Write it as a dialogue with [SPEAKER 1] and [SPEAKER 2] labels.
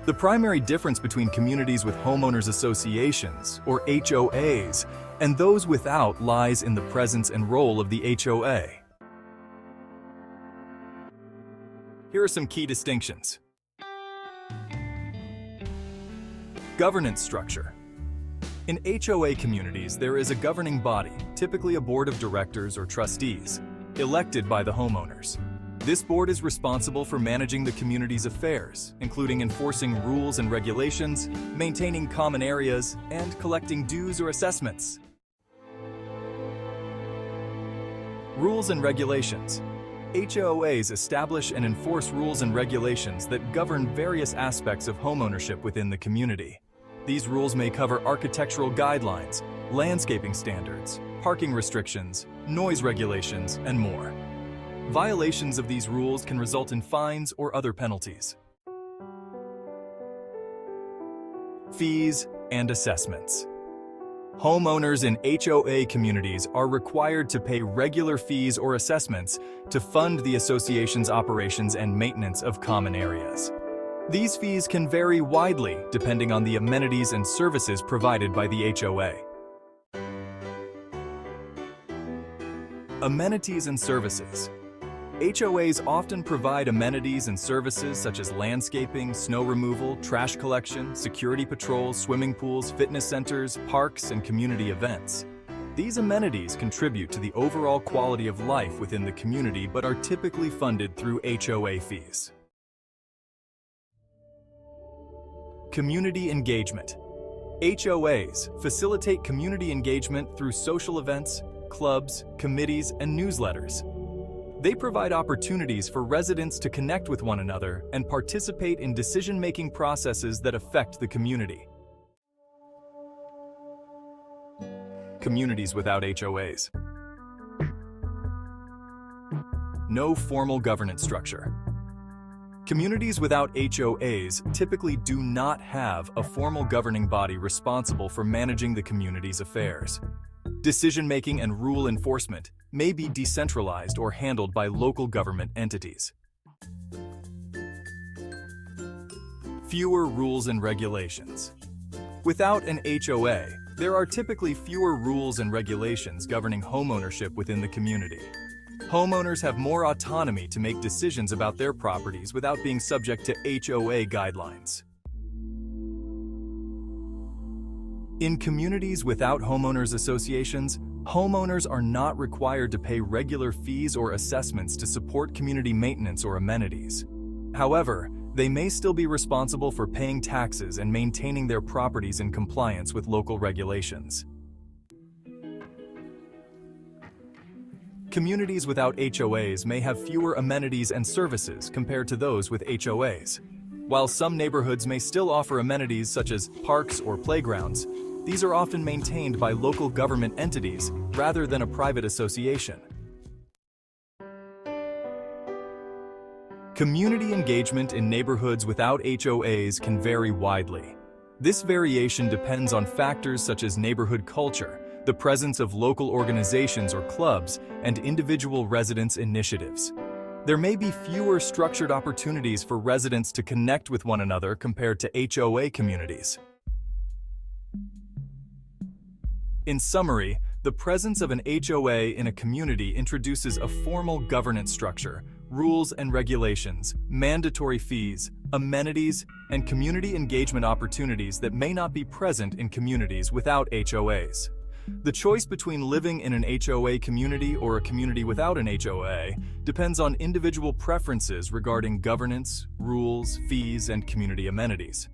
[SPEAKER 1] The primary difference between communities with homeowners associations, or HOAs, and those without lies in the presence and role of the HOA. Here are some key distinctions. Governance structure. In HOA communities, there is a governing body, typically a board of directors or trustees, elected by the homeowners. This board is responsible for managing the community's affairs, including enforcing rules and regulations, maintaining common areas, and collecting dues or assessments. Rules and regulations. HOAs establish and enforce rules and regulations that govern various aspects of homeownership within the community. These rules may cover architectural guidelines, landscaping standards, parking restrictions, noise regulations, and more. Violations of these rules can result in fines or other penalties. Fees and assessments. Homeowners in HOA communities are required to pay regular fees or assessments to fund the association's operations and maintenance of common areas. These fees can vary widely depending on the amenities and services provided by the HOA. Amenities and services. HOAs often provide amenities and services such as landscaping, snow removal, trash collection, security patrols, swimming pools, fitness centers, parks, and community events. These amenities contribute to the overall quality of life within the community but are typically funded through HOA fees. Community engagement. HOAs facilitate community engagement through social events, clubs, committees, and newsletters. They provide opportunities for residents to connect with one another and participate in decision-making processes that affect the community. Communities without HOAs. No formal governance structure. Communities without HOAs typically do not have a formal governing body responsible for managing the community's affairs. Decision-making and rule enforcement may be decentralized or handled by local government entities. Fewer rules and regulations. Without an HOA, there are typically fewer rules and regulations governing homeownership within the community. Homeowners have more autonomy to make decisions about their properties without being subject to HOA guidelines. In communities without homeowners associations, homeowners are not required to pay regular fees or assessments to support community maintenance or amenities. However, they may still be responsible for paying taxes and maintaining their properties in compliance with local regulations. Communities without HOAs may have fewer amenities and services compared to those with HOAs. While some neighborhoods may still offer amenities such as parks or playgrounds, these are often maintained by local government entities rather than a private association. Community engagement in neighborhoods without HOAs can vary widely. This variation depends on factors such as neighborhood culture, the presence of local organizations or clubs, and individual residents' initiatives. There may be fewer structured opportunities for residents to connect with one another compared to HOA communities. In summary, the presence of an HOA in a community introduces a formal governance structure, rules and regulations, mandatory fees, amenities, and community engagement opportunities that may not be present in communities without HOAs. The choice between living in an HOA community or a community without an HOA depends on individual preferences regarding governance, rules, fees, and community amenities.